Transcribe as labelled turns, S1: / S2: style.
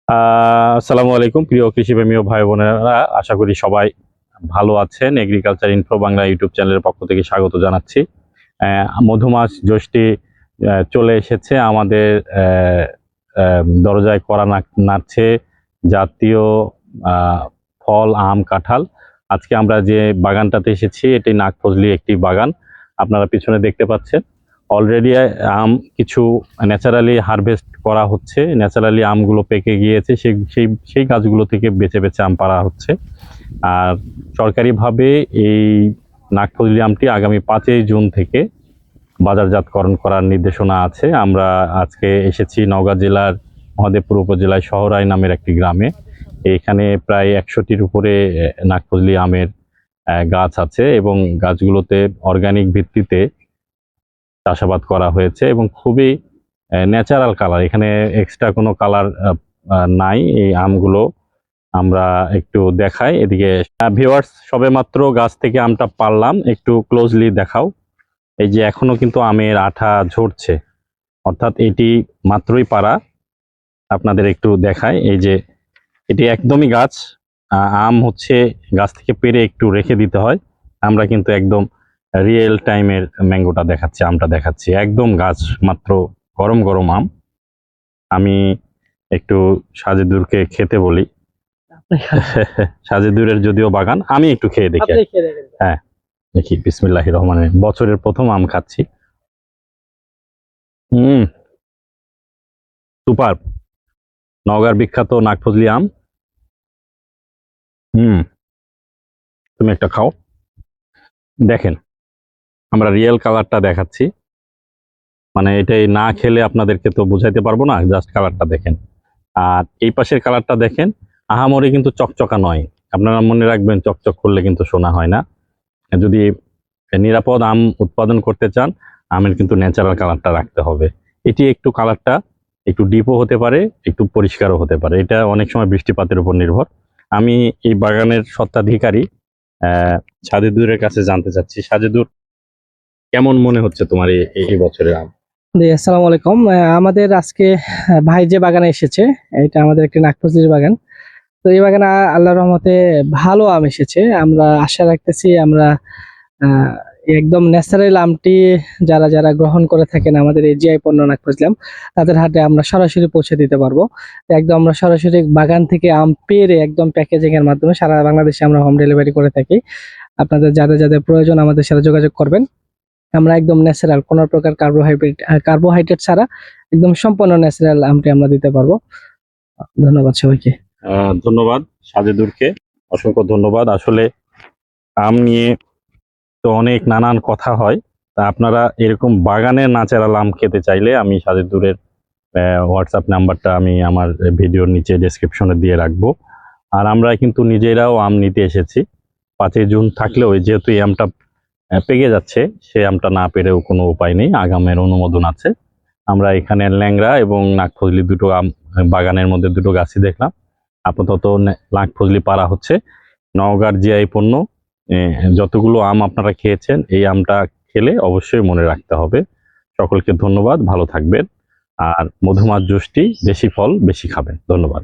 S1: আসসালামু আলাইকুম প্রিয় কৃষিপ্রেমী ও ভাই বোনেরা, আশা করি সবাই ভালো আছেন। এগ্রিকালচার ইনফো বাংলা ইউটিউব চ্যানেলের পক্ষ থেকে স্বাগত জানাচ্ছি। মধুমাস জ্যৈষ্ঠী চলে এসেছে, আমাদের দরজায় কড়া নাড়ছে জাতীয় ফল আম কাঁঠাল। আজকে আমরা যে বাগানটাতে এসেছি এটি নাগফজলি একটি বাগান, আপনারা পিছনে দেখতে পাচ্ছেন। অলরেডি আম কিছু ন্যাচারালি হারভেস্ট করা হচ্ছে, ন্যাচারালি আমগুলো পেকে গিয়েছে, সেই গাছগুলো থেকে বেছে বেছে আম পাড়া হচ্ছে। আর সরকারিভাবে এই নাগফজলি আমটি আগামী 5ই জুন থেকে বাজারজাতকরণ করার নির্দেশনা আছে। আমরা আজকে এসেছি নওগাঁ জেলার মহাদেবপুর উপজেলায় শহরাই নামের একটি গ্রামে। এখানে প্রায় 100টির উপরে নাগফজলি আমের গাছ আছে এবং গাছগুলোতে অর্গানিক ভিত্তিতে চাষাবাদ করা হয়েছে এবং খুবই ন্যাচারাল কালার, এখানে এক্সট্রা কোনো কালার নাই। এই আমগুলো আমরা একটু দেখাই, এদিকে ভিউয়ার্স সবেমাত্র গাছ থেকে আমটা পারলাম, একটু ক্লোজলি দেখাও। এই যে এখনো কিন্তু আমের আঠা ঝরছে, অর্থাৎ এটি মাত্রই পারা। আপনাদের একটু দেখায়, এই যে এটি একদমই গাছ, আম হচ্ছে গাছ থেকে পেরে একটু রেখে দিতে হয়। আমরা কিন্তু একদম রিয়েল টাইমের ম্যাঙ্গোটা দেখাচ্ছি, আমটা দেখাচ্ছি, একদম গাছ মাত্র গরম গরম আম। আমি একটু সাজেদুরকে খেতে বলি। সাজেদুরের যদিও বাগান, আমি একটু খেয়ে দেখি। হ্যাঁ দেখি, বিসমিল্লাহির রহমানির রহিম। বছরের প্রথম আম খাচ্ছি। সুপার, নওগাঁর বিখ্যাত নাগফজলি আম। তুমি একটা খাও, দেখেন আমরা রিয়েল কালারটা দেখাচ্ছি, মানে এটাই না খেলে আপনাদেরকে তো বুঝাইতে পারবো না, জাস্ট কালারটা দেখেন। আর এই পাশের কালারটা দেখেন, আহামরি কিন্তু চকচকা নয়। আপনারা মনে রাখবেন, চকচক করলে কিন্তু সোনা হয় না। যদি নিরাপদ আম উৎপাদন করতে চান, আমের কিন্তু ন্যাচারাল কালারটা রাখতে হবে। এটি একটু কালারটা একটু ডিপও হতে পারে, একটু পরিষ্কারও হতে পারে, এটা অনেক সময় বৃষ্টিপাতের উপর নির্ভর। আমি এই বাগানের স্বত্বাধিকারী সাজেদুরের কাছে জানতে চাচ্ছি, সাজেদুর কেমন মনে হচ্ছে তোমার এই বছরের আম?
S2: জি, আসসালামু আলাইকুম। আমাদের আজকে ভাই যে বাগানে এসেছে, এটা আমাদের একটি নাগফজলির বাগান। তো এই বাগানে আল্লাহর রহমতে ভালো আম এসেছে। আমরা আশা রাখতেছি আমরা একদম ন্যাচারাল আমটি যারা যারা গ্রহণ করে থাকেন আমাদের এই জিআই পণ্য নাগফজলি আম, তাদের হাতে আমরা সরাসরি পৌঁছে দিতে পারবো। একদম আমরা সরাসরি বাগান থেকে আম পেড়ে একদম প্যাকেজিং এর মাধ্যমে সারা বাংলাদেশে আমরা হোম ডেলিভারি করে থাকি। আপনাদের যাদের যাদের প্রয়োজন আমাদের সাথে যোগাযোগ করবেন। আমরা একদম ন্যাচারাল, কোনো প্রকার কার্বোহাইড্রেট ছাড়া একদম সম্পূর্ণ ন্যাচারাল আমটি আমরা দিতে পারবো। ধন্যবাদ সবাইকে।
S1: ধন্যবাদ সাজেদুরকে, অসংখ্য ধন্যবাদ। আসলে আম নিয়ে তো অনেক নানান কথা হয়, তা আপনারা এরকম বাগানের ন্যাচারাল আম খেতে চাইলে আমি সাজেদুরের হোয়াটসঅ্যাপ নাম্বারটা আমি আমার ভিডিওর নিচে ডেসক্রিপশনে দিয়ে রাখবো। আর আমরা কিন্তু নিজেরাও আম নিতে এসেছি। 5ই জুন থাকলেও যেহেতু এই আমটা পেকে যাচ্ছে, সে আমটা না পেরেও কোনো উপায় নেই, আগামের অনুমোদন আছে। আমরা এখানে ল্যাংড়া এবং নাগফজলি দুটো আম বাগানের মধ্যে দুটো গাছই দেখলাম। আপাতত নাগফজলি পাড়া হচ্ছে। নওগাঁর জিআই পণ্য, যতগুলো আম আপনারা খেয়েছেন, এই আমটা খেলে অবশ্যই মনে রাখতে হবে। সকলকে ধন্যবাদ, ভালো থাকবেন। আর মধুমাস জ্যৈষ্ঠী, বেশি ফল বেশি খাবেন। ধন্যবাদ।